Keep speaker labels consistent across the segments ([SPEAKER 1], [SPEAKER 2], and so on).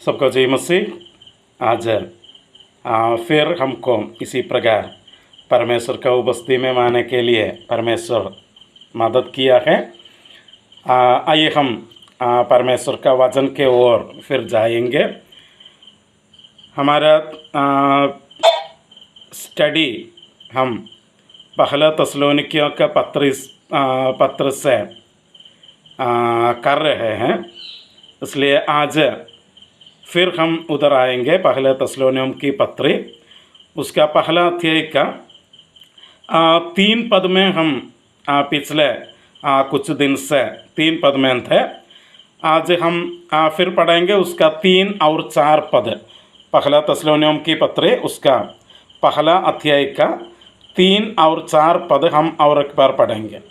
[SPEAKER 1] सबको जय मसीह। आज फिर हमको इसी प्रकार परमेश्वर का उपस्थिति में आने के लिए परमेश्वर मदद किया है। आइए हम परमेश्वर का वचन के ओर फिर जाएंगे। हमारा स्टडी हम पहला थिस्सलुनीकियों का पत्र से कर रहे हैं, इसलिए आज फिर हम उधर आएंगे। पहले थिस्सलुनीकियों की पत्री उसका पहला अध्याय का 3 पद में हम पिछले कुछ दिन से 3 पद में थे। आज हम फिर पढ़ेंगे उसका 3 और 4 पद। पहला थिस्सलुनीकियों की पत्री उसका पहला अध्याय का 3 और 4 पद हम और एक बार पढ़ेंगे।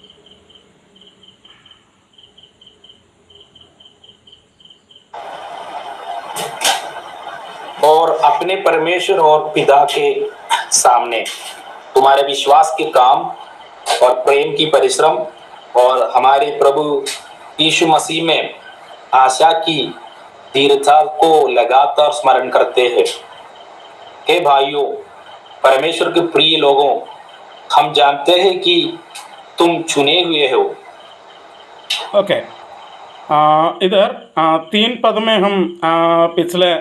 [SPEAKER 2] और अपने परमेश्वर और पिता के सामने तुम्हारे विश्वास के काम और प्रेम की परिश्रम और हमारे प्रभु यीशु मसीह में आशा की दृढ़ता को लगातार स्मरण करते हैं। हे भाइयों, परमेश्वर के प्रिय लोगों, हम जानते हैं कि तुम चुने हुए हो।
[SPEAKER 1] ओके, इधर 3 पद में हम पिछले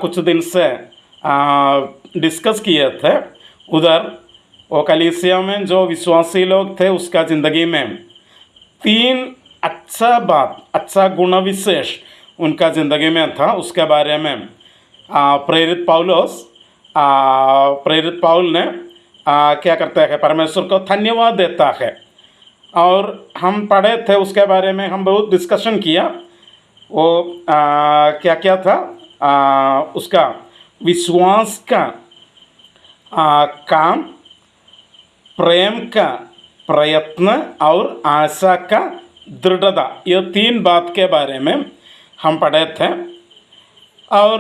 [SPEAKER 1] कुछ दिन से डिस्कस किए थे। उधर वो कलीसिया में जो विश्वासी लोग थे उसका ज़िंदगी में 3 अच्छा गुण विशेष उनका ज़िंदगी में था। उसके बारे में प्रेरित पाउल ने क्या करता है, परमेश्वर को धन्यवाद देता है। और हम पढ़े थे उसके बारे में, हम बहुत डिस्कशन किया। वो क्या क्या था, उसका विश्वास का काम, प्रेम का प्रयत्न और आशा का दृढ़ता, ये 3 बात के बारे में हम पढ़े थे। और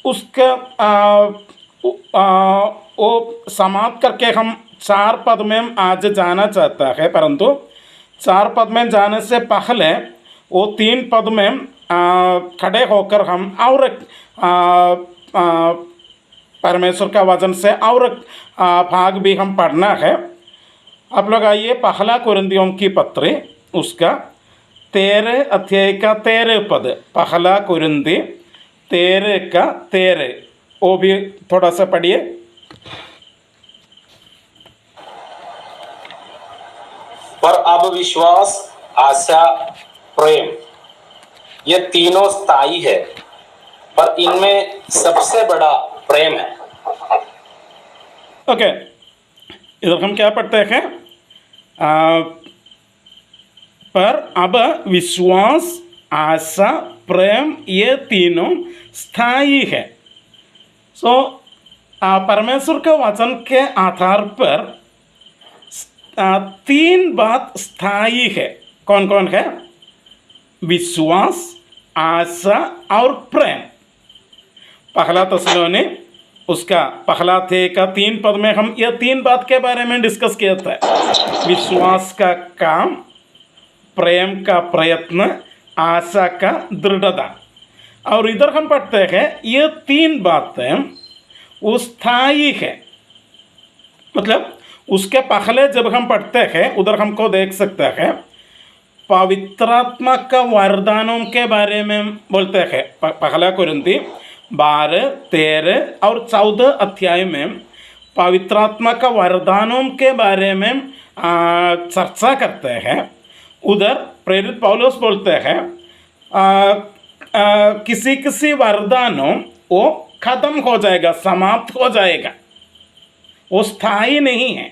[SPEAKER 1] उसका वो समाप्त करके हम 4 पद में आज जाना चाहता है, परंतु 4 पद में जाने से पहले वो 3 पद में खड़े होकर हम और परमेश्वर का वचन से और भाग भी हम पढ़ना है। आप लोग आइए पहला कुरिन्थियों की पत्री उसका 13 अध्याय का 13 पद। पहला कुरिन्थी 13 का 13, वो भी थोड़ा सा पढ़िए।
[SPEAKER 2] पर अब विश्वास, आशा, प्रेम, ये तीनों स्थायी है, पर इनमें सबसे बड़ा प्रेम है।
[SPEAKER 1] ओके, इधर हम क्या पढ़ते हैं, पर अब विश्वास, आशा, प्रेम, ये तीनों स्थायी है। परमेश्वर के वचन के आधार पर 3 बात स्थायी है। कौन कौन है? विश्वास, आशा और प्रेम। पहला थिस्सलुनी उसका पहला अध्याय का 3 पद में हम ये 3 बात के बारे में डिस्कस किया था। विश्वास का काम, प्रेम का प्रयत्न, आशा का दृढ़ता। और इधर हम पढ़ते हैं ये 3 बातें वो स्थायी है। मतलब उसके पहले जब हम पढ़ते हैं उधर हमको देख सकते हैं पवित्रात्मा का वरदानों के बारे में बोलते हैं। पहला कुरिन्थी 12, 13 और 14 अध्याय में पवित्रात्मा का वरदानों के बारे में चर्चा करते हैं। उधर प्रेरित पौलुस बोलते हैं किसी किसी वरदानों वो खत्म हो जाएगा, समाप्त हो जाएगा, वो स्थायी नहीं है।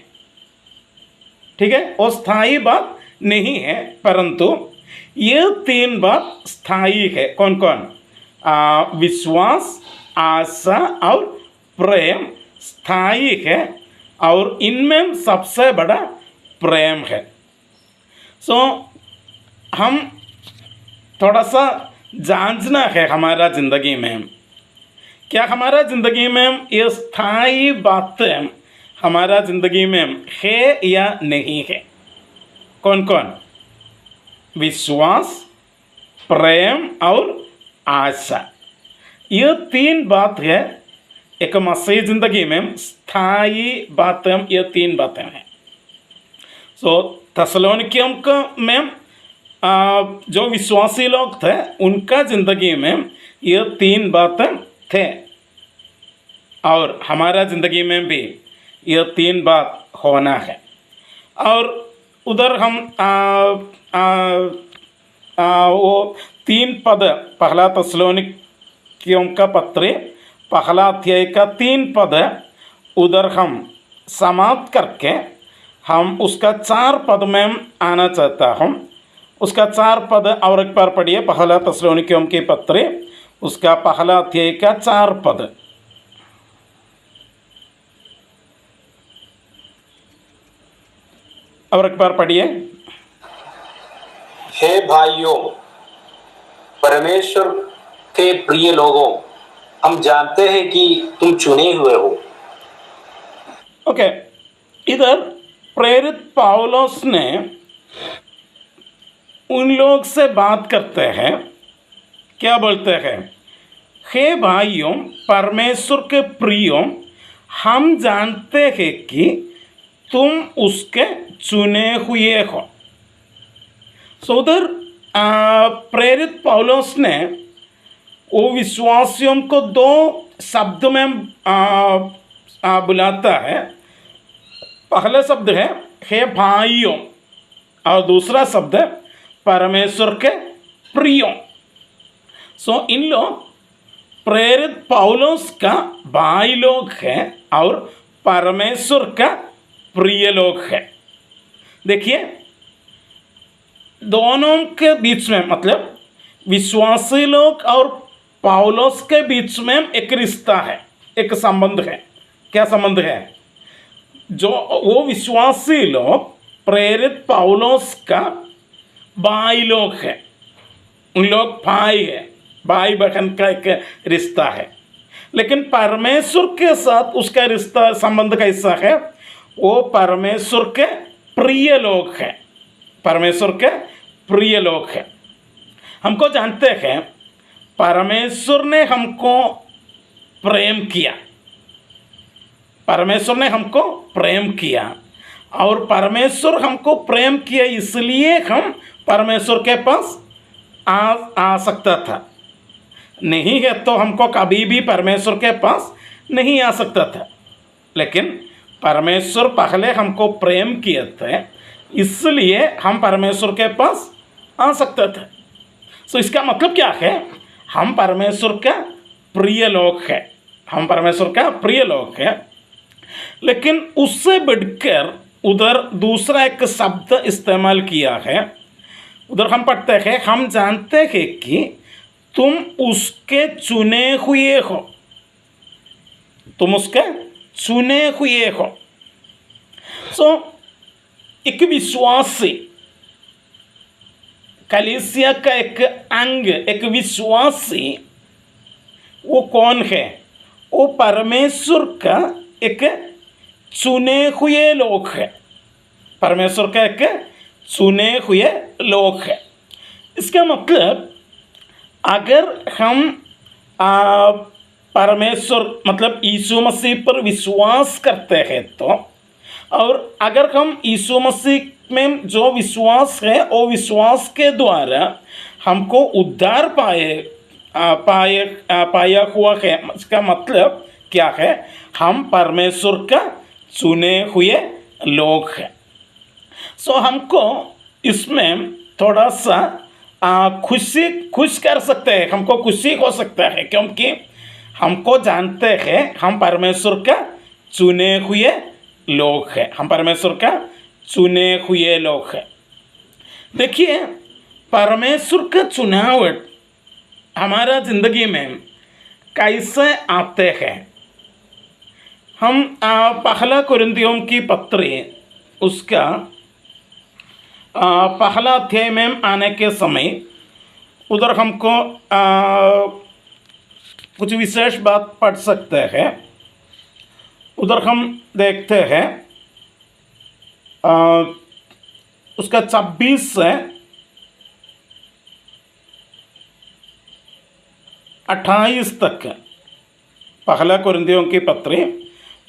[SPEAKER 1] ठीक है, वो स्थायी बात नहीं है, परंतु ये 3 बात स्थायी है। कौन कौन? विश्वास, आशा और प्रेम स्थायी है, और इनमें सबसे बड़ा प्रेम है। हम थोड़ा सा जांचना है हमारा ज़िंदगी में, क्या हमारा ज़िंदगी में ये स्थायी बातें हमारा ज़िंदगी में है या नहीं है? कौन कौन? विश्वास, प्रेम और आशा, ये तीन बात है एक मसीह ज़िंदगी में स्थायी बातें, ये तीन बातें हैं। सो थेसलोनिकियों में जो विश्वासी लोग थे उनका ज़िंदगी में ये तीन बातें थे, और हमारा ज़िंदगी में भी ये तीन बात होना है। और उधर हम वो तीन पद पहला थेसलोनिकियों का पत्र पहला अध्याय का तीन पद उधर हम समाप्त करके हम उसका चार पद में आना चाहता हूँ। उसका चार पद और एक बार पढ़िए, पहला थेसलोनिकियों के पत्र उसका पहला अध्याय का चार पद। और एक बार पढ़िए।
[SPEAKER 2] हे भाइयों, परमेश्वर के प्रिय लोगों, हम जानते हैं कि तुम चुने हुए हो।
[SPEAKER 1] ओके, इधर प्रेरित पौलुस ने उन लोग से बात करते हैं, क्या बोलते हैं? हे भाइयों, परमेश्वर के प्रियों, हम जानते हैं कि तुम उसके चुने हुए हो। सो उधर प्रेरित पौलुस ने वो विश्वासियों को दो शब्द में बुलाता है। पहला शब्द है हे भाइयों, और दूसरा शब्द है परमेश्वर के प्रियों। सो इन लोग प्रेरित पौलुस का भाई लोग हैं और परमेश्वर का प्रिय लोग हैं। देखिए, दोनों के बीच में, मतलब विश्वासी लोग और पौलुस के बीच में एक रिश्ता है, एक संबंध है। क्या संबंध है? जो वो विश्वासी लोग प्रेरित पौलुस का भाई लोग हैं, उन लोग भाई है, भाई बहन का एक रिश्ता है। लेकिन परमेश्वर के साथ उसका रिश्ता संबंध कैसा है? वो परमेश्वर के प्रिय लोग हैं, परमेश्वर के प्रिय लोग हैं। हमको जानते हैं परमेश्वर ने हमको प्रेम किया, परमेश्वर ने हमको प्रेम किया, और परमेश्वर हमको प्रेम किया इसलिए हम परमेश्वर के पास आ सकता था। नहीं है तो हमको कभी भी परमेश्वर के पास नहीं आ सकता था। लेकिन परमेश्वर पहले हमको प्रेम किए थे, इसलिए हम परमेश्वर के पास आ सकते थे। सो इसका मतलब क्या है? हम परमेश्वर का प्रिय लोग हैं, हम परमेश्वर का प्रिय लोग हैं। लेकिन उससे बढ़कर उधर दूसरा एक शब्द इस्तेमाल किया है। उधर हम पढ़ते हैं, हम जानते हैं कि तुम उसके चुने हुए हो, तुम उसके चुने हुए हो। सो एक विश्वासी, कलीसिया का एक अंग, एक विश्वासी, वो कौन है? वो परमेश्वर का एक चुने हुए लोग है, परमेश्वर का एक चुने हुए लोग है। इसका मतलब अगर हम परमेश्वर मतलब यीशु मसीह पर विश्वास करते हैं तो, और अगर हम यीशु मसीह में जो विश्वास है वो विश्वास के द्वारा हमको उद्धार पाया हुआ है, इसका मतलब क्या है? हम परमेश्वर का चुने हुए लोग हैं। सो हमको इसमें थोड़ा सा खुश कर सकते हैं, हमको खुशी हो सकता है, क्योंकि हमको जानते हैं हम परमेश्वर का चुने हुए लोग हैं, हम परमेश्वर का चुने हुए लोग हैं। देखिए, परमेश्वर का चुनाव हमारा ज़िंदगी में कैसे आते हैं? हम पहला कुरिन्थियों की पत्री उसका पहला अध्याय में आने के समय उधर हमको कुछ विशेष बात पढ़ सकते हैं। उधर हम देखते हैं उसका 26 से 28 तक है। पहला कुरिन्थियों की पत्री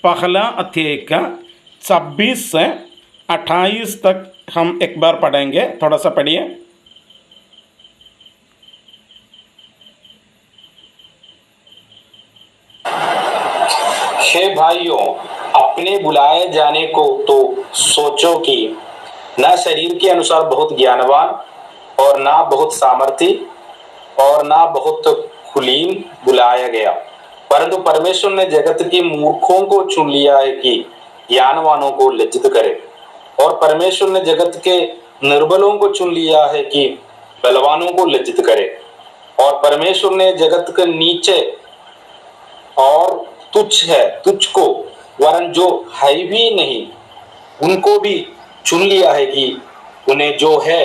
[SPEAKER 1] पहला अध्याय का 26 से 28 तक हम एक बार पढ़ेंगे। थोड़ा सा पढ़िए।
[SPEAKER 2] हे भाइयों, अपने बुलाए जाने को तो सोचो कि न शरीर के अनुसार बहुत ज्ञानवान और ना बहुत सामर्थी और ना बहुत कुलीन बुलाया गया, परंतु परमेश्वर ने जगत के मूर्खों को चुन लिया है कि ज्ञानवानों को लज्जित करे, और परमेश्वर ने जगत के निर्बलों को चुन लिया है कि बलवानों को लज्जित करे, और परमेश्वर ने जगत के नीचे और तुच्छ है तुच्छ को वरन जो है भी नहीं उनको भी चुन लिया है कि उन्हें जो है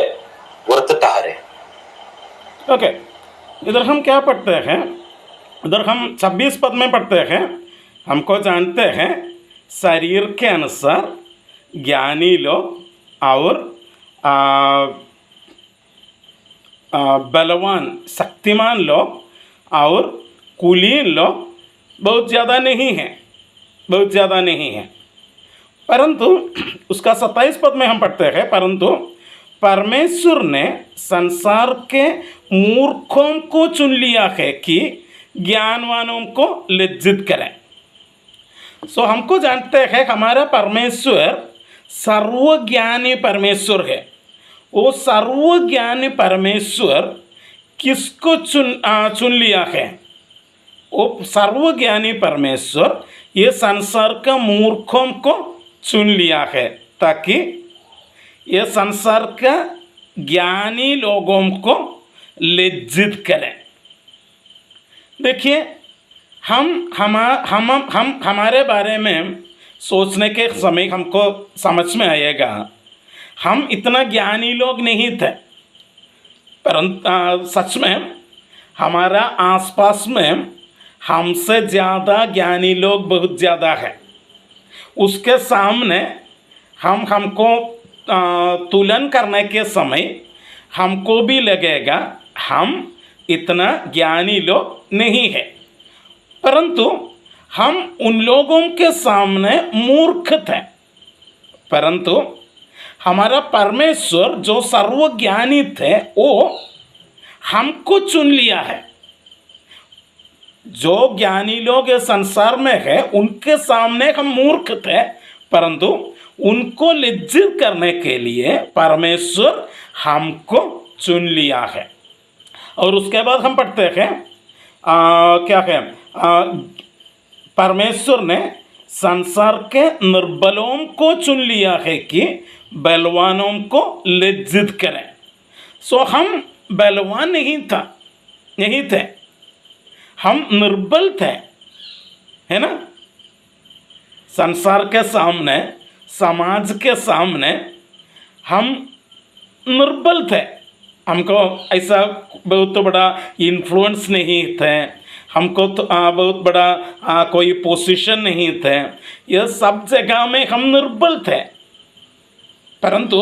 [SPEAKER 2] वर्थ ठहरे।
[SPEAKER 1] ओके, इधर हम क्या पढ़ते हैं? इधर हम 26 पद में पढ़ते हैं, हमको जानते हैं शरीर के अनुसार ज्ञानी लोग और बलवान शक्तिमान लोग और कुलीन लोग बहुत ज़्यादा नहीं हैं, बहुत ज़्यादा नहीं हैं। परंतु उसका 27 पद में हम पढ़ते हैं, परंतु परमेश्वर ने संसार के मूर्खों को चुन लिया है कि ज्ञानवानों को लज्जित करें। सो हमको जानते हैं हमारा परमेश्वर सर्वज्ञानी परमेश्वर है। वो सर्वज्ञानी परमेश्वर किसको चुन लिया है? वो सर्वज्ञानी परमेश्वर ये संसार का मूर्खों को चुन लिया है ताकि ये संसार का ज्ञानी लोगों को लज्जित करें। देखिए, हम हमारे बारे में सोचने के समय हमको समझ में आएगा हम इतना ज्ञानी लोग नहीं थे, परंतु सच में हमारा आसपास में हमसे ज़्यादा ज्ञानी लोग बहुत ज़्यादा है। उसके सामने हमको तुलन करने के समय हमको भी लगेगा हम इतना ज्ञानी लोग नहीं है, परंतु हम उन लोगों के सामने मूर्ख थे। परंतु हमारा परमेश्वर जो सर्वज्ञानी थे वो हमको चुन लिया है। जो ज्ञानी लोग इस संसार में है उनके सामने हम मूर्ख थे, परंतु उनको लज्जित करने के लिए परमेश्वर हमको चुन लिया है। और उसके बाद हम पढ़ते हैं क्या है, परमेश्वर ने संसार के निर्बलों को चुन लिया है कि बलवानों को लज्जित करें। सो हम बलवान नहीं थे, हम निर्बल थे, है ना। संसार के सामने, समाज के सामने हम निर्बल थे। हमको ऐसा बहुत बड़ा इन्फ्लुएंस नहीं थे, हमको तो बहुत बड़ा कोई पोजीशन नहीं थे, यह सब जगह में हम निर्बल थे। परंतु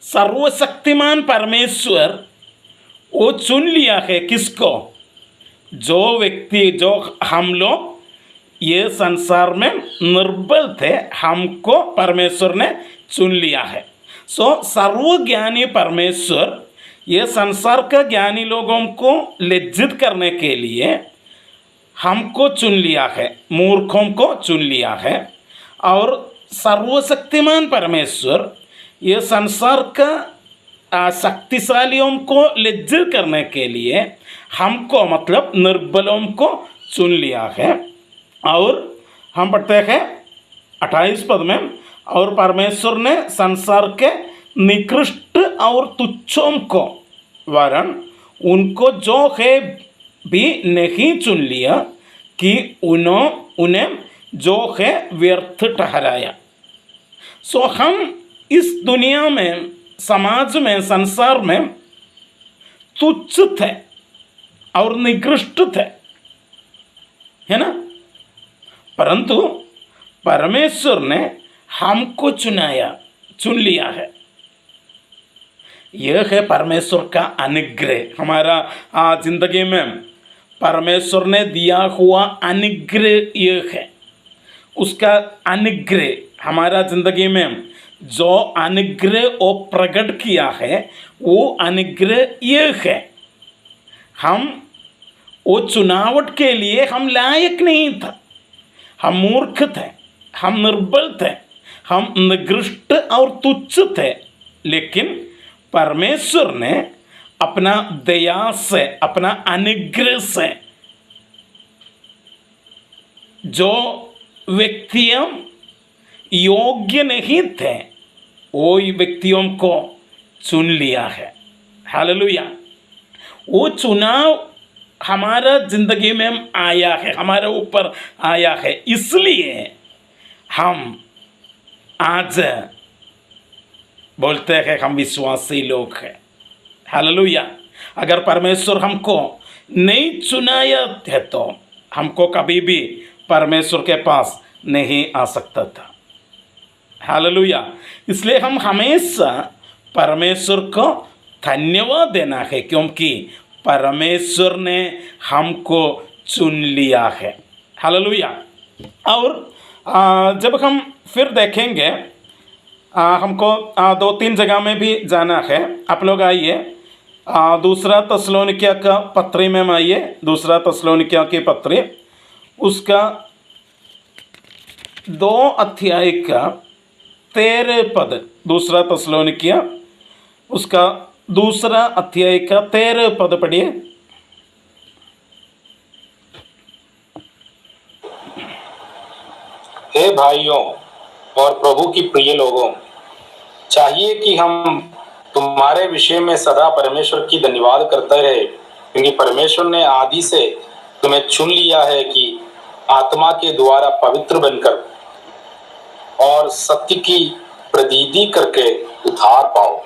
[SPEAKER 1] सर्वशक्तिमान परमेश्वर वो चुन लिया है किसको? जो व्यक्ति, जो हम लोग ये संसार में निर्बल थे, हमको परमेश्वर ने चुन लिया है। सो सर्वज्ञानी परमेश्वर ये संसार का ज्ञानी लोगों को लज्जित करने के लिए हमको चुन लिया है, मूर्खों को चुन लिया है। और सर्वशक्तिमान परमेश्वर ये संसार का शक्तिशालियों को लज्जित करने के लिए हमको, मतलब निर्बलों को चुन लिया है। और हम पढ़ते हैं 28 पद में, और परमेश्वर ने संसार के निकृष्ट और तुच्छों को वरन उनको जो है भी नहीं चुन लिया कि उन्हें जो है व्यर्थ ठहराया। सो हम इस दुनिया में, समाज में, संसार में तुच्छ थे और निकृष्ट थे, है ना। परंतु परमेश्वर ने हमको चुन लिया है। यह है परमेश्वर का अनुग्रह। हमारा जिंदगी में परमेश्वर ने दिया हुआ अनुग्रह यह है, उसका अनुग्रह हमारा जिंदगी में जो अनुग्रह वो प्रकट किया है, वो अनुग्रह यह है। हम वो चुनावट के लिए हम लायक नहीं था, हम मूर्ख थे, हम निर्बल थे, हम निकृष्ट और तुच्छ थे, लेकिन परमेश्वर ने अपना दया से, अपना अनुग्रह से जो व्यक्तियों योग्य नहीं थे, वो व्यक्तियों को चुन लिया है। हालेलुया। वो चुनाव हमारा जिंदगी में आया है, हमारे ऊपर आया है, इसलिए हम आज बोलते हैं हम विश्वासी लोग हैं। हालेलुया। अगर परमेश्वर हमको नहीं चुनाया है तो हमको कभी भी परमेश्वर के पास नहीं आ सकता था। हालेलुया। इसलिए हम हमेशा परमेश्वर को धन्यवाद देना है, क्योंकि परमेश्वर ने हमको चुन लिया है। हालेलुया। और जब हम फिर देखेंगे, हमको 2-3 जगह में भी जाना है। आप लोग आइए, दूसरा तस्सलोनिकिया का पत्री में आइए, दूसरा तस्सलोनिकिया की पत्री उसका 2 अध्याय का 13 पद, दूसरा तस्सलोनिकिया उसका दूसरा अध्याय का 13 पद पढ़िए।
[SPEAKER 2] हे भाइयों और प्रभु की प्रिय लोगों, चाहिए कि हम तुम्हारे विषय में सदा परमेश्वर की धन्यवाद करते रहे, क्योंकि परमेश्वर ने आदि से तुम्हें चुन लिया है कि आत्मा के द्वारा पवित्र बनकर और सत्य की प्रतीति करके उद्धार पाओ।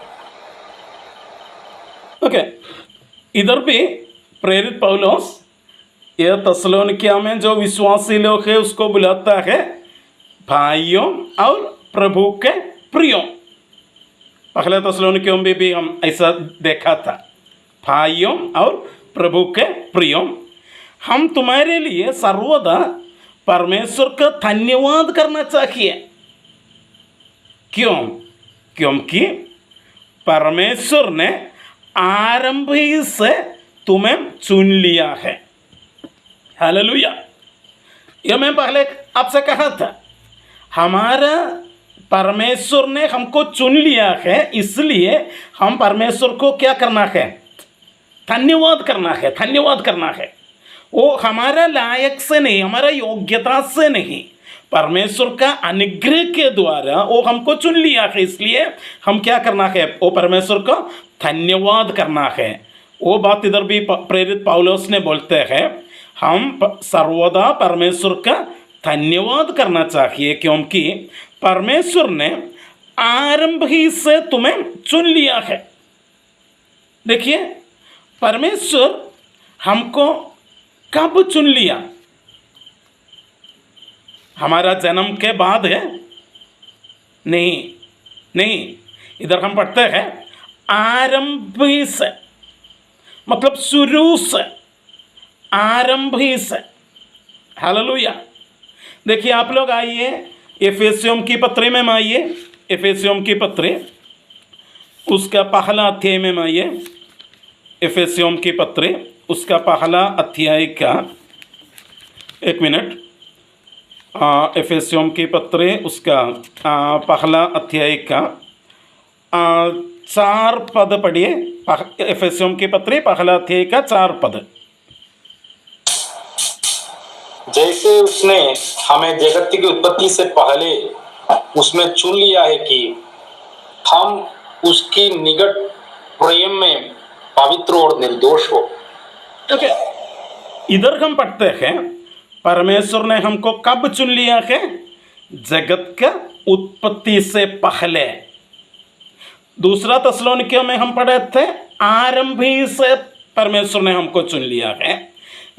[SPEAKER 1] ओके, इधर भी प्रेरित पौलुस यह तस्सलोनिकिया में जो विश्वासी लोग हैं उसको बुलाता है भाइयों और प्रभु के प्रियों। पहले तस्सलोनिकियों में भी हम ऐसा देखा था, भाइयों और प्रभु के प्रियों। हम तुम्हारे लिए सर्वदा परमेश्वर का धन्यवाद करना चाहिए। क्यों? क्योंकि परमेश्वर ने आरंभ ही से तुम्हें चुन लिया है। हालेलुया। यह मैं पहले आपसे कहा था, हमारा परमेश्वर ने हमको चुन लिया है, इसलिए हम परमेश्वर को क्या करना है? धन्यवाद करना है, धन्यवाद करना है। वो हमारा लायक से नहीं, हमारा योग्यता से नहीं, परमेश्वर का अनुग्रह के द्वारा वो हमको चुन लिया है, इसलिए हम क्या करना है? वो परमेश्वर को धन्यवाद करना है। वो बात इधर भी प्रेरित पौलुस ने बोलते हैं, हम सर्वदा परमेश्वर का धन्यवाद करना चाहिए, क्योंकि परमेश्वर ने आरंभ ही से तुम्हें चुन लिया है। देखिए, परमेश्वर हमको कब चुन लिया? हमारा जन्म के बाद है? नहीं, नहीं। इधर हम पढ़ते हैं आरंभ ही से, मतलब शुरू से, आरंभ ही से। हालेलुया। देखिए, आप लोग आइए एफेसियों की पत्री में आइए, एफेसियों की पत्री उसका पहला अध्याय में आइए, एफेसियों की पत्री उसका पहला अध्याय का, एक मिनट, एफेसियों की पत्री उसका पहला अध्याय का 4 पद पढ़िए। एफेसियों की पत्री पहला अध्याय का 4 पद।
[SPEAKER 2] जैसे उसने हमें जगत की उत्पत्ति से पहले उसमें चुन लिया है कि हम उसकी निकट प्रेम में पवित्र और निर्दोष हो।
[SPEAKER 1] ओके, इधर हम पढ़ते हैं परमेश्वर ने हमको कब चुन लिया है? जगत का उत्पत्ति से पहले। दूसरा तस्सलोनिकियों में हम पढ़े थे आरंभ ही से परमेश्वर ने हमको चुन लिया है।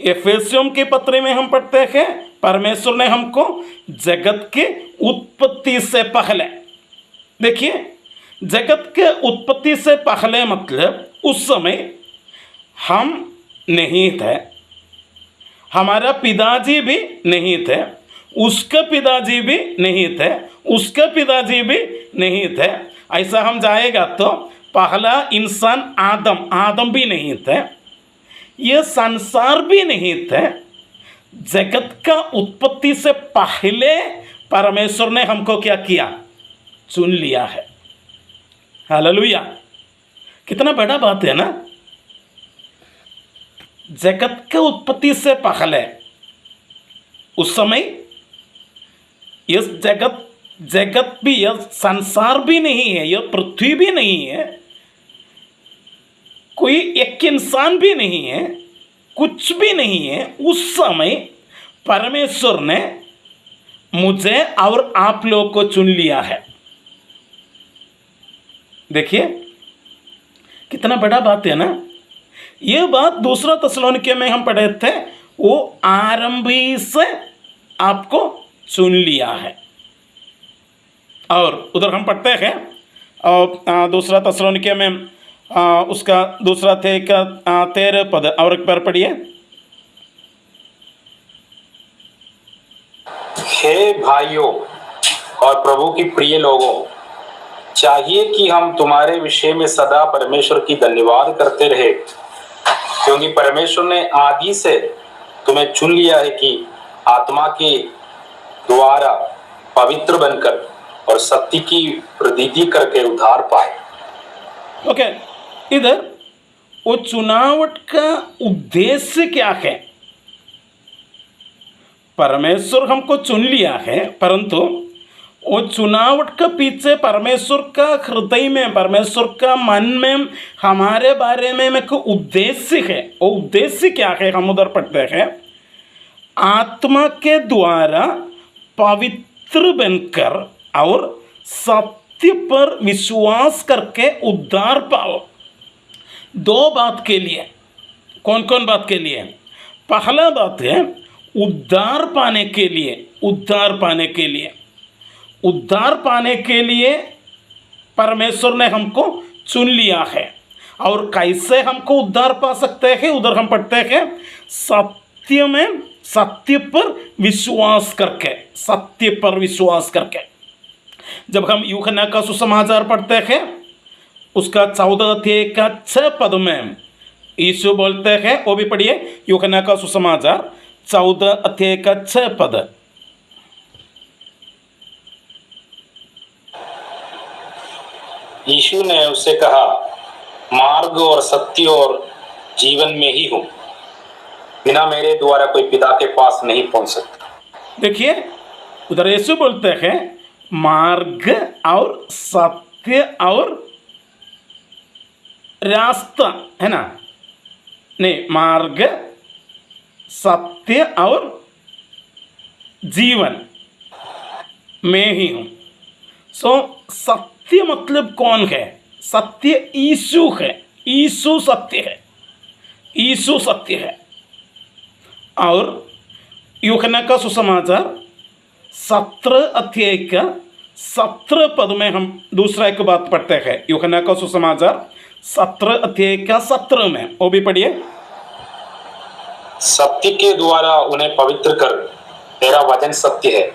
[SPEAKER 1] एफेसियों की पत्री में हम पढ़ते हैं परमेश्वर ने हमको जगत के उत्पत्ति से पहले। देखिए, जगत के उत्पत्ति से पहले मतलब उस समय हम नहीं थे, हमारा पिताजी भी नहीं थे, उसके पिताजी भी नहीं थे, उसके पिताजी भी नहीं थे। ऐसा हम जाएगा तो पहला इंसान आदम, आदम भी नहीं थे, ये संसार भी नहीं थे। जगत का उत्पत्ति से पहले परमेश्वर ने हमको क्या किया? चुन लिया है। हालेलुया! कितना बड़ा बात है ना। जगत के उत्पत्ति से पहले उस समय यह जगत भी, यह संसार भी नहीं है, यह पृथ्वी भी नहीं है, कोई एक इंसान भी नहीं है, कुछ भी नहीं है। उस समय परमेश्वर ने मुझे और आप लोग को चुन लिया है। देखिए कितना बड़ा बात है ना। यह बात दूसरा थिस्सलुनीके में हम पढ़े थे, वो आरंभी से आपको चुन लिया है। और उधर हम पढ़ते हैं और दूसरा थिस्सलुनीके में उसका दूसरा थे का 13 पद, और एक बार पढ़िए।
[SPEAKER 2] हे भाइयों और प्रभु की प्रिय लोगों, चाहिए कि हम तुम्हारे विषय में सदा परमेश्वर की धन्यवाद करते रहे, क्योंकि परमेश्वर ने आदि से तुम्हें चुन लिया है कि आत्मा के द्वारा पवित्र बनकर और सत्य की प्रतीति करके उद्धार पाए।
[SPEAKER 1] ओके, इधर वो चुनावट का उद्देश्य क्या है? परमेश्वर हमको चुन लिया है, परंतु वो चुनावट के पीछे परमेश्वर का हृदय में, परमेश्वर का मन में हमारे बारे में एक उद्देश्य है। वो उद्देश्य क्या है? हम उधर पढ़ते हैं, आत्मा के द्वारा पवित्र बनकर और सत्य पर विश्वास करके उद्धार पाओ। दो बात के लिए। कौन कौन बात के लिए? पहला बात है उद्धार पाने के लिए। उद्धार पाने के लिए, उद्धार पाने के लिए परमेश्वर ने हमको चुन लिया है। और कैसे हमको उद्धार पा सकते हैं? उधर हम पढ़ते हैं, सत्य में, सत्य पर विश्वास करके, सत्य पर विश्वास करके। जब हम यूहन्ना का सुसमाचार पढ़ते हैं, उसका 14 अध्याय का 6 पद में यीशु बोलते हैं, वो भी पढ़िए, यूहन्ना का सुसमाचार 14 अध्याय का 6 पद।
[SPEAKER 2] यीशु ने उससे कहा, मार्ग और सत्य और जीवन में ही हूं, बिना मेरे द्वारा कोई पिता के पास नहीं पहुंच सकता।
[SPEAKER 1] देखिए उधर यीशु बोलते हैं मार्ग और सत्य और रास्ता, है ना? नहीं, मार्ग, सत्य और जीवन में ही हूँ। सत्य मतलब कौन है? सत्य यीशु है। यीशु सत्य है, यीशु सत्य है। और यूहन्ना का सुसमाचार 17 अध्याय का 17 पद में हम दूसरा एक बात पढ़ते हैं। यूहन्ना का सुसमाचार 17 अध्याय का 17 में, वो भी पढ़िए।
[SPEAKER 2] सत्य के द्वारा उन्हें पवित्र कर, तेरा वचन सत्य है।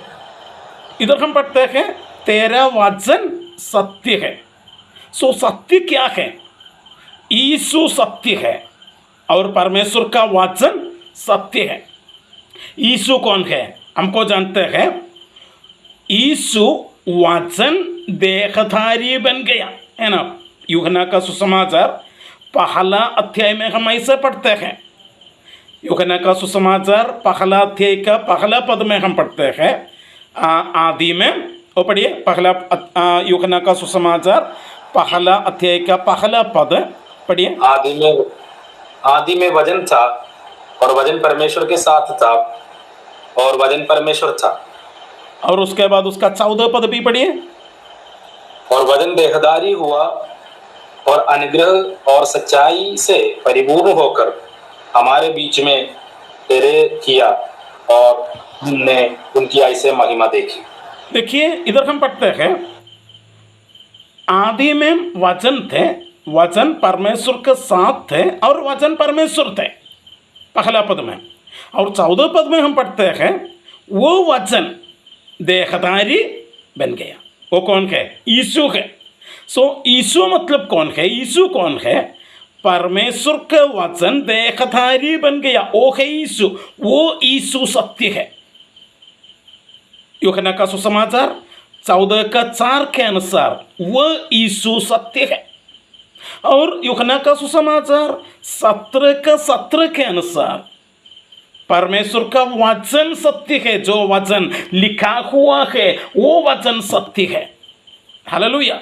[SPEAKER 1] इधर हम पढ़ते हैं तेरा वचन सत्य है। सत्य क्या है? यीशु सत्य है और परमेश्वर का वचन सत्य है। यीशु कौन है? हमको जानते हैं, यीशु वचन देहधारी बन गया, है ना? यूहन्ना का सुसमाचार पहला अध्याय में हम ऐसे पढ़ते हैं। यूहन्ना का सुसमाचार पहला अध्याय का पहला पद में हम पढ़ते हैं, आदि में, वो पढ़िए, पहला यूहन्ना का सुसमाचार पहला अध्याय का पहला पद पढ़िए।
[SPEAKER 2] आदि में वचन था और वचन परमेश्वर के साथ था और वचन परमेश्वर था।
[SPEAKER 1] और उसके बाद उसका 14 पद भी पढ़िए।
[SPEAKER 2] और वचन देहधारी हुआ और अनुग्रह और सच्चाई से परिपूर्ण होकर हमारे बीच में तेरे किया और हमने उनकी ऐसे महिमा देखी।
[SPEAKER 1] देखिए इधर हम पढ़ते हैं आदि में वचन थे, वचन परमेश्वर के साथ थे और वचन परमेश्वर थे, पहला पद में। और 14 पद में हम पढ़ते हैं वो वचन देहधारी बन गया। वो कौन है? यीशु है। यीशु मतलब कौन है? यीशु कौन है? परमेश्वर का वचन देहधारी बन गया, वो है यीशु। वो यीशु सत्य है। यूहन्ना का सुसमाचार 14:4 के अनुसार वह यीशु सत्य है। और यूहन्ना का सुसमाचार 17:17 के अनुसार परमेश्वर का वचन सत्य है। जो वचन लिखा हुआ है वो वचन सत्य है। हालेलुया।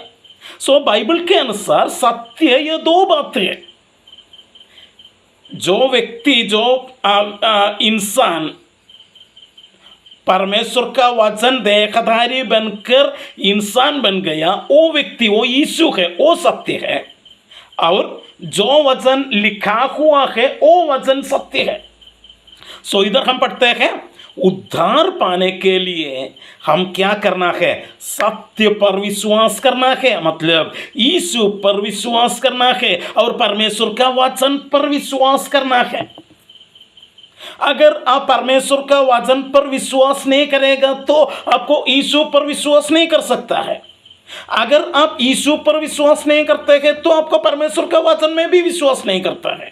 [SPEAKER 1] बाइबल के अनुसार सत्य ये दो बातें हैं। जो व्यक्ति, जो इंसान परमेश्वर का वचन देहधारी बनकर इंसान बन गया, वो व्यक्ति, वो यीशु है, वो सत्य है। और जो वचन लिखा हुआ है वो वचन सत्य है। इधर हम पढ़ते हैं उद्धार पाने के लिए हम क्या करना है? सत्य पर विश्वास करना है, मतलब यीशु पर विश्वास करना है और परमेश्वर का वचन पर विश्वास करना है। अगर आप परमेश्वर का वचन पर विश्वास नहीं करेगा तो आपको यीशु पर विश्वास नहीं कर सकता है। अगर आप यीशु पर विश्वास नहीं करते हैं तो आपको परमेश्वर का वचन में भी विश्वास नहीं करता है,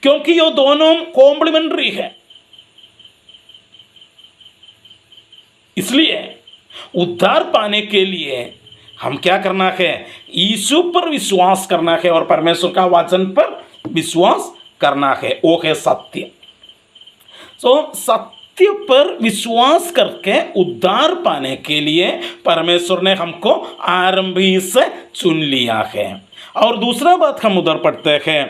[SPEAKER 1] क्योंकि ये दोनों कॉम्प्लीमेंट्री है। इसलिए उद्धार पाने के लिए हम क्या करना है? यीशु पर विश्वास करना है और परमेश्वर का वचन पर विश्वास करना है। वो है सत्य। सत्य पर विश्वास करके उद्धार पाने के लिए परमेश्वर ने हमको आरंभ ही से चुन लिया है। और दूसरा बात हम उधर पढ़ते हैं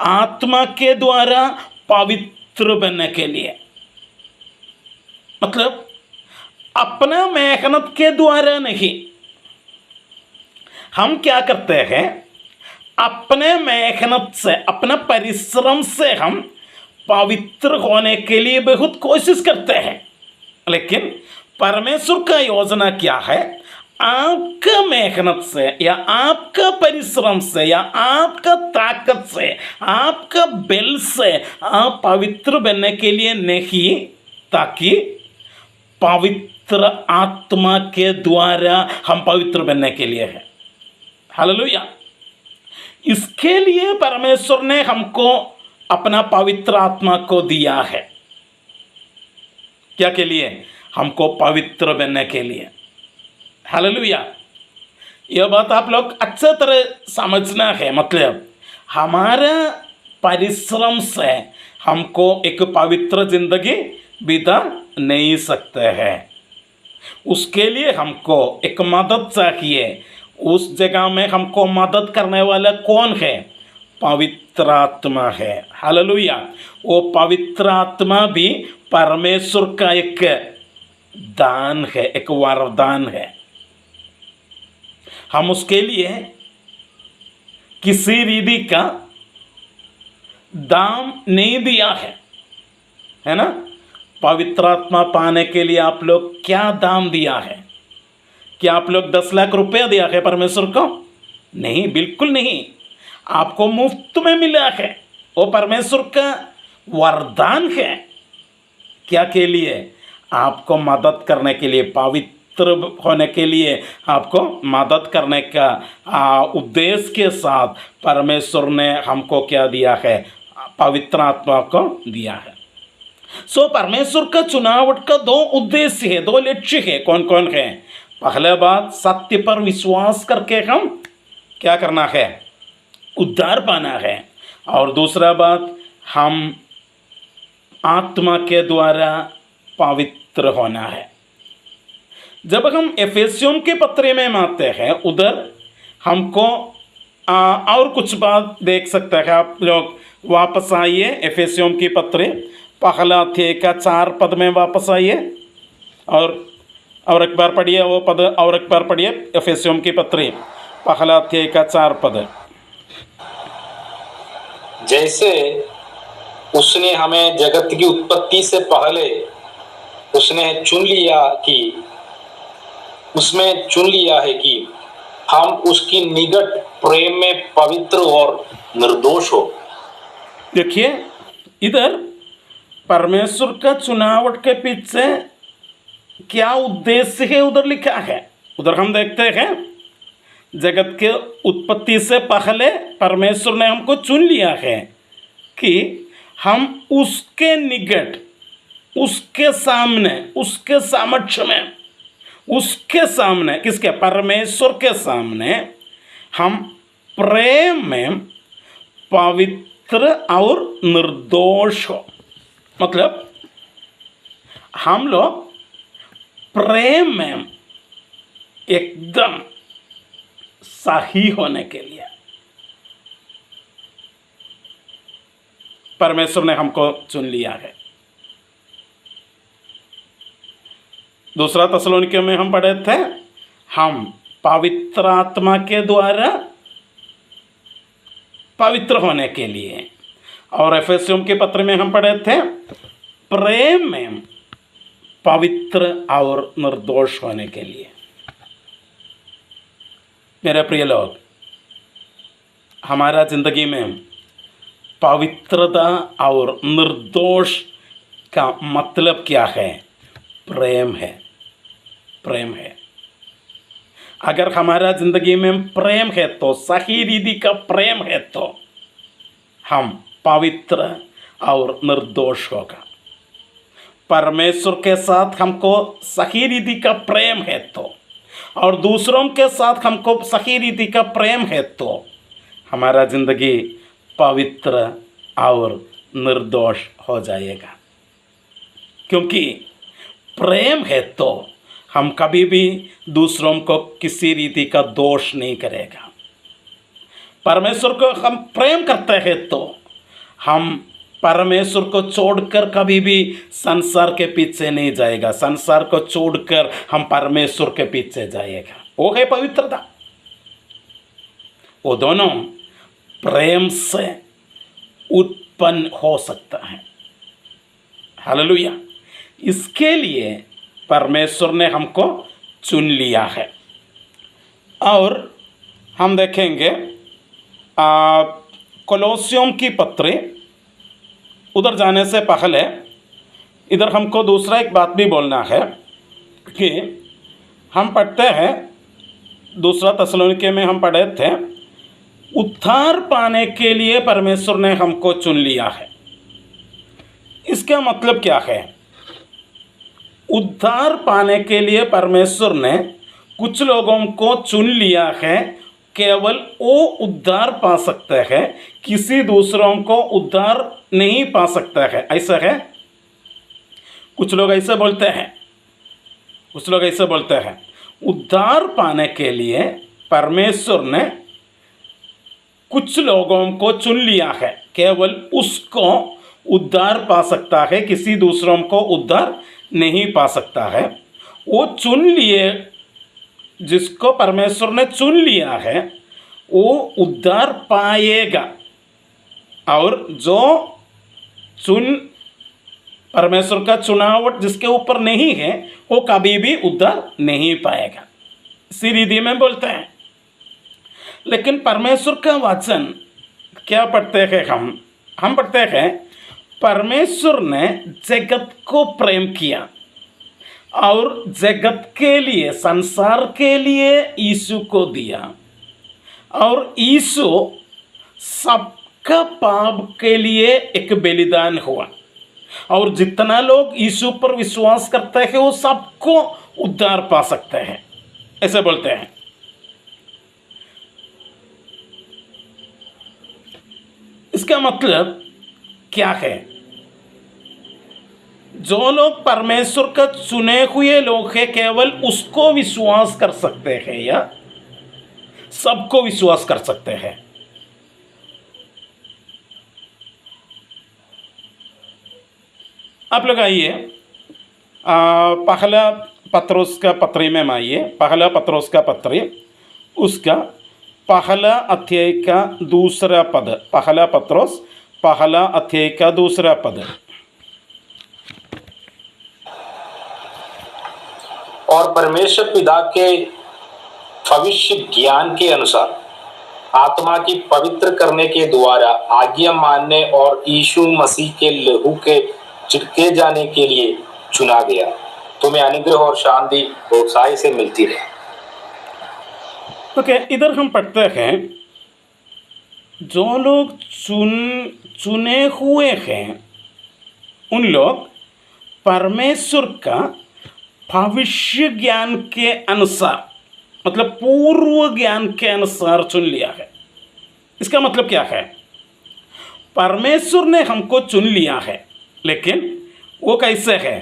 [SPEAKER 1] आत्मा के द्वारा पवित्र बनने के लिए, मतलब अपना मेहनत के द्वारा नहीं। हम क्या करते हैं? अपने मेहनत से, अपना परिश्रम से हम पवित्र होने के लिए बहुत कोशिश करते हैं, लेकिन परमेश्वर का योजना क्या है? आपका मेहनत से या आपका परिश्रम से या आपका ताकत से, आपका बल से आप पवित्र बनने के लिए नहीं, ताकि पवित्र आत्मा के द्वारा हम पवित्र बनने के लिए है। हालेलुया। इसके लिए परमेश्वर ने हमको अपना पवित्र आत्मा को दिया है। क्या के लिए? हमको पवित्र बनने के लिए। हालेलुया। यह बात आप लोग अच्छे तरह समझना है, मतलब हमारा परिश्रम से हमको एक पवित्र जिंदगी बिता नहीं सकते हैं। उसके लिए हमको एक मदद चाहिए। उस जगह में हमको मदद करने वाला कौन है? पवित्र आत्मा है। हालेलुया। वो पवित्र आत्मा भी परमेश्वर का एक दान है, एक वरदान है। हम उसके लिए किसी रीति का दाम नहीं दिया है ना? पवित्र आत्मा पाने के लिए आप लोग क्या दाम दिया है? क्या आप लोग 10 लाख रुपया दिया है परमेश्वर को? नहीं, बिल्कुल नहीं। आपको मुफ्त में मिला है। वो परमेश्वर का वरदान है। क्या के लिए? आपको मदद करने के लिए, पवित्र होने के लिए, आपको मदद करने का उद्देश्य के साथ परमेश्वर ने हमको क्या दिया है? पवित्र आत्मा को दिया है। परमेश्वर का चुनावट का 2 उद्देश्य है, 2 लक्ष्य है। कौन कौन है? पहला बात, सत्य पर विश्वास करके हम क्या करना है? उद्धार पाना है। और दूसरा बात, हम आत्मा के द्वारा पवित्र होना है। जब हम एफेसियों के पत्र में आते हैं, उधर हमको और कुछ बात देख सकते हैं। आप लोग वापस आइए, एफेसियों की पत्र पहला अध्याय का 4 पद में वापस आइए और एक बार पढ़िए वो पद, और एक बार पढ़िए एफेसियों की पत्री पहला अध्याय का 4 पद।
[SPEAKER 2] जैसे उसने हमें जगत की उत्पत्ति से पहले उसने चुन लिया कि उसमें चुन लिया है कि हम उसकी निकट प्रेम में पवित्र और निर्दोष हो।
[SPEAKER 1] देखिए, इधर परमेश्वर का चुनावट के पीछे क्या उद्देश्य है उधर लिखा है। उधर हम देखते हैं, जगत के उत्पत्ति से पहले परमेश्वर ने हमको चुन लिया है कि हम उसके निकट, उसके सामने, उसके सामर्थ्य में, उसके सामने, किसके? परमेश्वर के सामने हम प्रेम में पवित्र और निर्दोष हो। मतलब हम लोग प्रेम में एकदम सही होने के लिए परमेश्वर ने हमको चुन लिया है। दूसरा थिस्सलुनीके में हम पढ़े थे, हम पवित्र आत्मा के द्वारा पवित्र होने के लिए। और एफेसियों के पत्र में हम पढ़े थे, प्रेम में पवित्र और निर्दोष होने के लिए। मेरे प्रिय लोग, हमारा ज़िंदगी में पवित्रता और निर्दोष का मतलब क्या है? प्रेम है, प्रेम है। अगर हमारा ज़िंदगी में प्रेम है तो, सही रीति का प्रेम है तो हम पवित्र और निर्दोष होगा। परमेश्वर के साथ हमको सही रीति का प्रेम है तो, और दूसरों के साथ हमको सही रीति का प्रेम है तो हमारा ज़िंदगी पवित्र और निर्दोष हो जाएगा। क्योंकि प्रेम है तो हम कभी भी दूसरों को किसी रीति का दोष नहीं करेगा। परमेश्वर को हम प्रेम करते हैं तो हम परमेश्वर को छोड़कर कभी भी संसार के पीछे नहीं जाएगा। संसार को छोड़कर हम परमेश्वर के पीछे जाएगा। वो है पवित्रता। वो दोनों प्रेम से उत्पन्न हो सकता है। हालेलुया। इसके लिए परमेश्वर ने हमको चुन लिया है। और हम देखेंगे कोलोसियों की पत्री, उधर जाने से पहले इधर हमको दूसरा एक बात भी बोलना है कि हम पढ़ते हैं, दूसरा थिस्सलुनीके में हम पढ़े थे, उद्धार पाने के लिए परमेश्वर ने हमको चुन लिया है। इसका मतलब क्या है? उद्धार पाने के लिए परमेश्वर ने कुछ लोगों को चुन लिया है। केवल वो उद्धार पा सकते हैं, किसी दूसरों को उद्धार नहीं पा सकता है। ऐसा है। कुछ लोग ऐसे बोलते हैं, कुछ लोग ऐसे बोलते हैं, उद्धार पाने के लिए परमेश्वर ने कुछ लोगों को चुन लिया है, केवल उसको उद्धार पा सकता है, किसी दूसरों को उद्धार नहीं पा सकता है। वो चुन लिए, जिसको परमेश्वर ने चुन लिया है वो उद्धार पाएगा, और जो परमेश्वर का चुनावट जिसके ऊपर नहीं है वो कभी भी उद्धार नहीं पाएगा। इसी रीति में बोलते हैं। लेकिन परमेश्वर का वचन क्या पढ़ते हैं हम पढ़ते हैं, परमेश्वर ने जगत को प्रेम किया और जगत के लिए, संसार के लिए यीशु को दिया, और यीशु सबका पाप के लिए एक बलिदान हुआ, और जितना लोग यीशु पर विश्वास करते हैं वो सबको उद्धार पा सकते हैं। ऐसे बोलते हैं। इसका मतलब क्या है? जो लोग परमेश्वर का चुने हुए लोग हैं केवल उसको विश्वास कर सकते हैं, या सबको विश्वास कर सकते हैं? आप लोग आइए, पहला पत्रोस का पत्री में आइए, पहला पत्रोस का पत्री, उसका पहला अध्याय का दूसरा पद, पहला पत्रोस पहला अध्याय का दूसरा पद।
[SPEAKER 2] और परमेश्वर पिता के भविष्य ज्ञान के अनुसार आत्मा की पवित्र करने के द्वारा आज्ञा मानने और यीशु मसीह के लहू के छिड़के जाने के लिए चुना गया। तुम्हें अनुग्रह और शांति उत्साह से मिलती रहे।
[SPEAKER 1] ओके, इधर हम पढ़ते हैं, जो लोग चुने हुए हैं उन लोग परमेश्वर का भविष्य ज्ञान के अनुसार, मतलब पूर्व ज्ञान के अनुसार चुन लिया है। इसका मतलब क्या है? परमेश्वर ने हमको चुन लिया है, लेकिन वो कैसे है?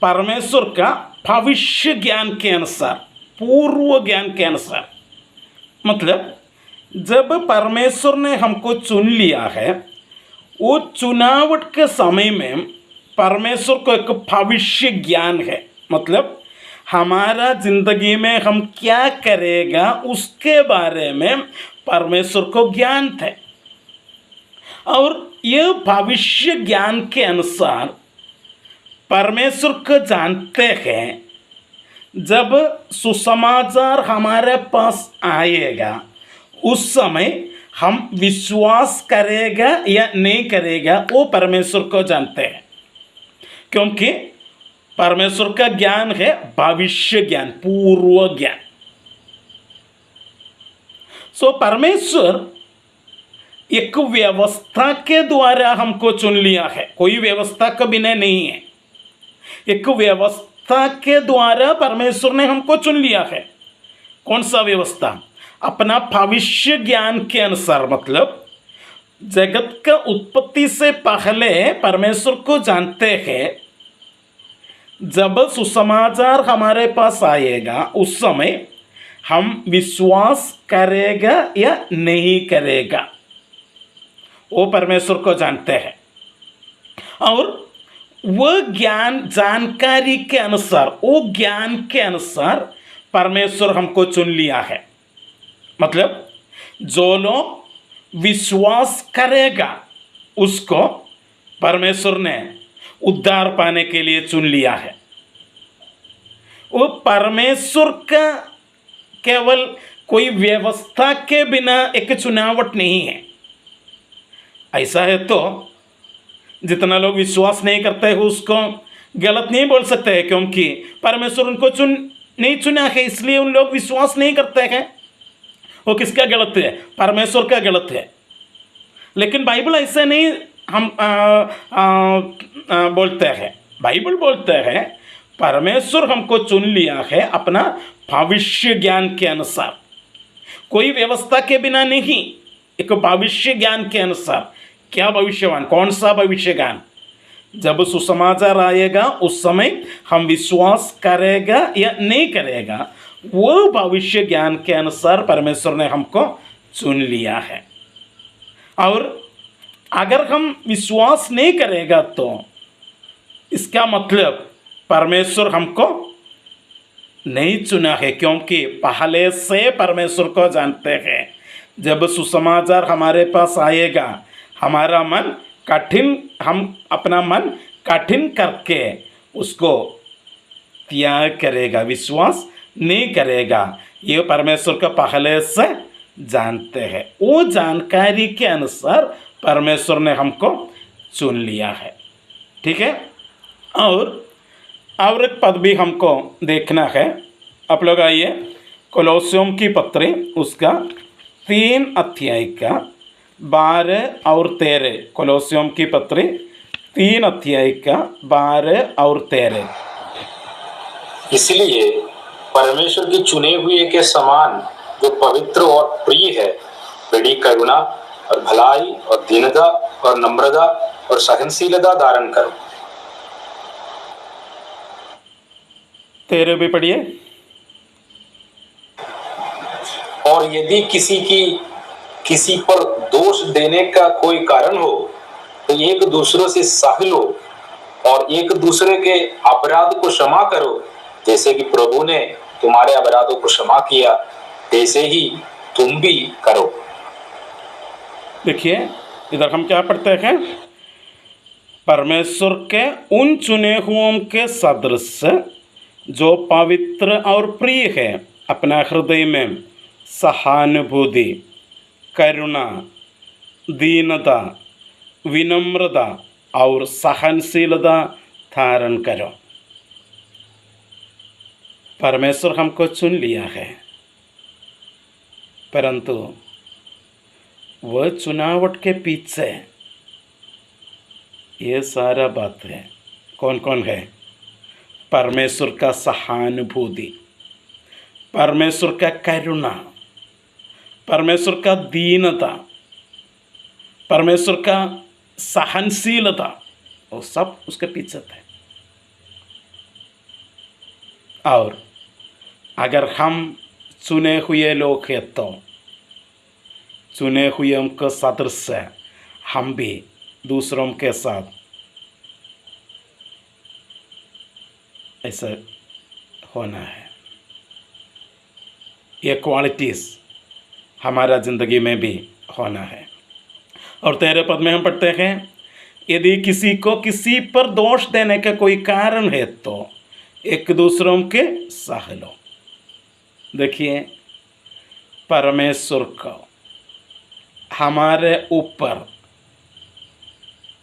[SPEAKER 1] परमेश्वर का भविष्य ज्ञान के अनुसार, पूर्व ज्ञान के अनुसार। मतलब जब परमेश्वर ने हमको चुन लिया है, वो चुनावट के समय में परमेश्वर को एक भविष्य ज्ञान है। मतलब हमारा ज़िंदगी में हम क्या करेगा उसके बारे में परमेश्वर को ज्ञान थे, और ये भविष्य ज्ञान के अनुसार परमेश्वर को जानते हैं। जब सुसमाचार हमारे पास आएगा उस समय हम विश्वास करेगा या नहीं करेगा वो परमेश्वर को जानते हैं, क्योंकि परमेश्वर का ज्ञान है भविष्य ज्ञान, पूर्व ज्ञान। परमेश्वर एक व्यवस्था के द्वारा हमको चुन लिया है, कोई व्यवस्था के बिना नहीं है। एक व्यवस्था के द्वारा परमेश्वर ने हमको चुन लिया है। कौन सा व्यवस्था? अपना भविष्य ज्ञान के अनुसार। मतलब जगत का उत्पत्ति से पहले परमेश्वर को जानते हैं। जब सुसमाचार हमारे पास आएगा उस समय हम विश्वास करेगा या नहीं करेगा वो परमेश्वर को जानते हैं, और वो ज्ञान जानकारी के अनुसार, वो ज्ञान के अनुसार परमेश्वर हमको चुन लिया है। मतलब जो लोग विश्वास करेगा उसको परमेश्वर ने उद्धार पाने के लिए चुन लिया है। वो परमेश्वर का केवल कोई व्यवस्था के बिना एक चुनावट नहीं है। ऐसा है तो जितना लोग विश्वास नहीं करते हैं उसको गलत नहीं बोल सकते हैं, क्योंकि परमेश्वर उनको नहीं चुना है, इसलिए उन लोग विश्वास नहीं करते हैं। वो किसका गलत है? परमेश्वर का गलत है। लेकिन बाइबल ऐसा नहीं हम बोलते हैं। बाइबल बोलते हैं परमेश्वर हमको चुन लिया है अपना भविष्य ज्ञान के अनुसार, कोई व्यवस्था के बिना नहीं, एक भविष्य ज्ञान के अनुसार। क्या भविष्यवान? कौन सा भविष्य ज्ञान? जब सुसमाचार आएगा उस समय हम विश्वास करेगा या नहीं करेगा, वो भविष्य ज्ञान के अनुसार परमेश्वर ने हमको चुन लिया है। और अगर हम विश्वास नहीं करेगा तो इसका मतलब परमेश्वर हमको नहीं चुना है, क्योंकि पहले से परमेश्वर को जानते हैं। जब सुसमाचार हमारे पास आएगा हमारा मन कठिन, हम अपना मन कठिन करके उसको त्याग करेगा, विश्वास नहीं करेगा। ये परमेश्वर का पहले से जानते हैं। वो जानकारी के अनुसार परमेश्वर ने हमको चुन लिया है। ठीक है। और एक पद भी हमको देखना है। आप लोग आइए, कोलोसियों की पत्री उसका 3 अध्याय का 12 और 13। कोलोसियों की पत्री 3 अध्याय का 12 और 13।
[SPEAKER 2] इसलिए परमेश्वर की चुने हुए के समान जो पवित्र और प्रिय है, बड़ी करुणा और भलाई और दीनता और नम्रता और सहनशीलता धारण करो।
[SPEAKER 1] 13 भी पढ़िए।
[SPEAKER 2] और यदि किसी पर दोष देने का कोई कारण हो तो एक दूसरे से सह लो और एक दूसरे के अपराध को क्षमा करो, जैसे कि प्रभु ने तुम्हारे अपराधों को क्षमा किया वैसे ही तुम भी करो।
[SPEAKER 1] देखिए इधर हम क्या पढ़ते हैं? परमेश्वर के उन चुने हुओं के सदृश जो पवित्र और प्रिय है अपना हृदय में सहानुभूति, करुणा, दीनता, विनम्रता और सहनशीलता धारण करो। परमेश्वर हमको चुन लिया है, परंतु वह चुनावट के पीछे ये सारा बात है। कौन कौन है? परमेश्वर का सहानुभूति, परमेश्वर का करुणा, परमेश्वर का दीनता, परमेश्वर का सहनशीलता, वो सब उसके पीछे थे। और अगर हम चुने हुए लोग हैं तो चुने हुए के सदृश हम भी दूसरों के साथ ऐसा होना है। ये क्वालिटीज़ हमारा ज़िंदगी में भी होना है। और 13 पद में हम पढ़ते हैं, यदि किसी को किसी पर दोष देने का कोई कारण है तो एक दूसरों के सह लो। देखिए, परमेश्वर को हमारे ऊपर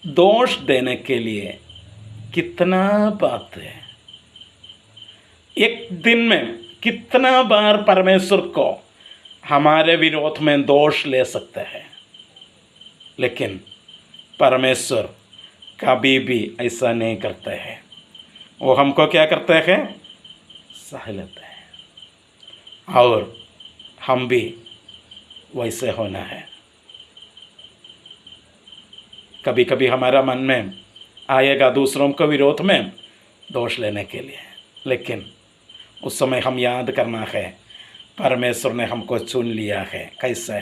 [SPEAKER 1] दोष देने के लिए कितना बात है। एक दिन में कितना बार परमेश्वर को हमारे विरोध में दोष ले सकते हैं, लेकिन परमेश्वर कभी भी ऐसा नहीं करते हैं। वो हमको क्या करते हैं? सह लेते हैं। और हम भी वैसे होना है। कभी कभी हमारा मन में आएगा दूसरों को विरोध में दोष लेने के लिए, लेकिन उस समय हम याद करना है परमेश्वर ने हमको चुन लिया है। कैसे?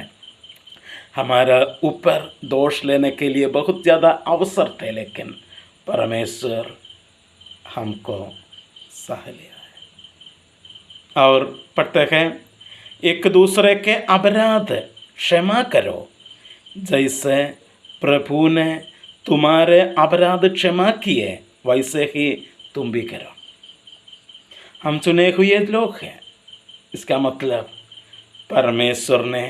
[SPEAKER 1] हमारा ऊपर दोष लेने के लिए बहुत ज़्यादा अवसर थे, लेकिन परमेश्वर हमको सह लिया है। और पढ़ते हैं, एक दूसरे के अपराध क्षमा करो जैसे प्रभु ने तुम्हारे अपराध क्षमा किए वैसे ही तुम भी करो। हम चुने हुए लोग हैं, इसका मतलब परमेश्वर ने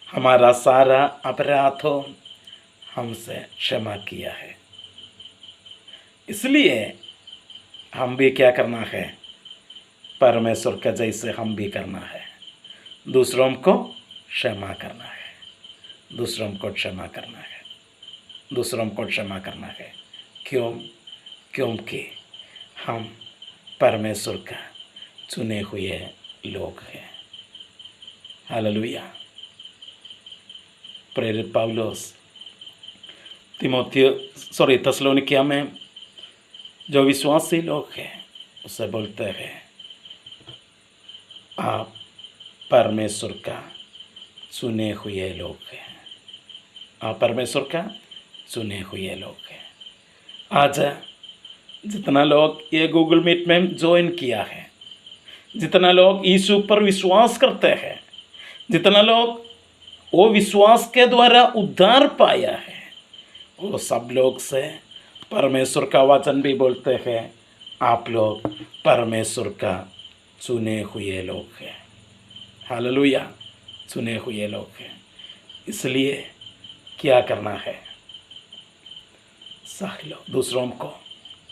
[SPEAKER 1] हमारा सारा अपराधों हमसे क्षमा किया है। इसलिए हम भी क्या करना है? परमेश्वर का जैसे हम भी करना है, दूसरों को क्षमा करना है, दूसरों को क्षमा करना है, दूसरों को क्षमा करना है। क्यों? क्योंकि हम परमेश्वर का चुने हुए लोग हैं। हालेलुया। प्रेरित पौलुस थिस्सलुनीकियों में जो विश्वासी लोग हैं उससे बोलते हैं, आप परमेश्वर का चुने हुए लोग हैं। आप परमेश्वर का चुने हुए लोग हैं। आज जितना लोग ये गूगल मीट में ज्वाइन किया है, जितना लोग यीशु पर विश्वास करते हैं, जितना लोग वो विश्वास के द्वारा उद्धार पाया है, वो सब लोग से परमेश्वर का वचन भी बोलते हैं, आप लोग परमेश्वर का चुने हुए लोग हैं। हालेलुया। चुने हुए लोग हैं। इसलिए क्या करना है? सह लो, दूसरों को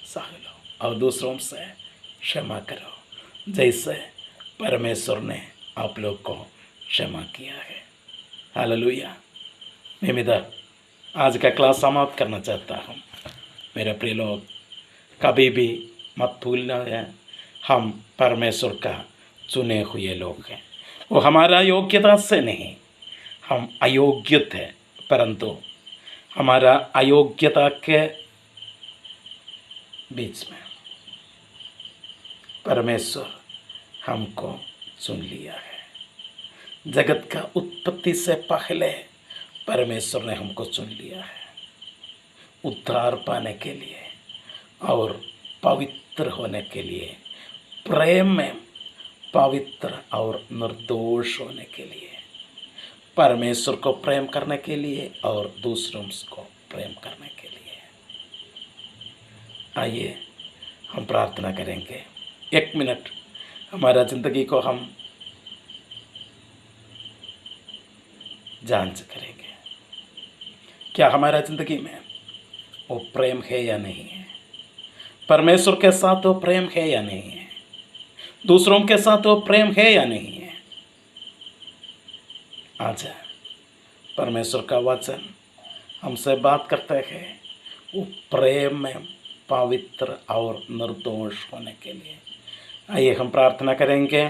[SPEAKER 1] सह लो और दूसरों से क्षमा करो जैसे परमेश्वर ने आप लोग को क्षमा किया है। हालेलुया। मैं इधर आज का क्लास समाप्त करना चाहता हूँ। मेरे प्रिय लोग, कभी भी मत भूलना है, हम परमेश्वर का चुने हुए लोग हैं। वो हमारा योग्यता से नहीं, हम अयोग्य थे, परंतु हमारा अयोग्यता के बीच में परमेश्वर हमको चुन लिया है। जगत का उत्पत्ति से पहले परमेश्वर ने हमको चुन लिया है उद्धार पाने के लिए और पवित्र होने के लिए, प्रेम में पवित्र और निर्दोष होने के लिए, परमेश्वर को प्रेम करने के लिए और दूसरों को प्रेम करने के लिए। आइए हम प्रार्थना करेंगे। 1 मिनट हमारा ज़िंदगी को हम जांच करेंगे क्या हमारा ज़िंदगी में वो प्रेम है या नहीं है, परमेश्वर के साथ वो प्रेम है या नहीं है, दूसरों के साथ वो प्रेम है या नहीं है। आज परमेश्वर का वचन हमसे बात करते हैं वो प्रेम में पवित्र और निर्दोष होने के लिए। आइए हम प्रार्थना करेंगे।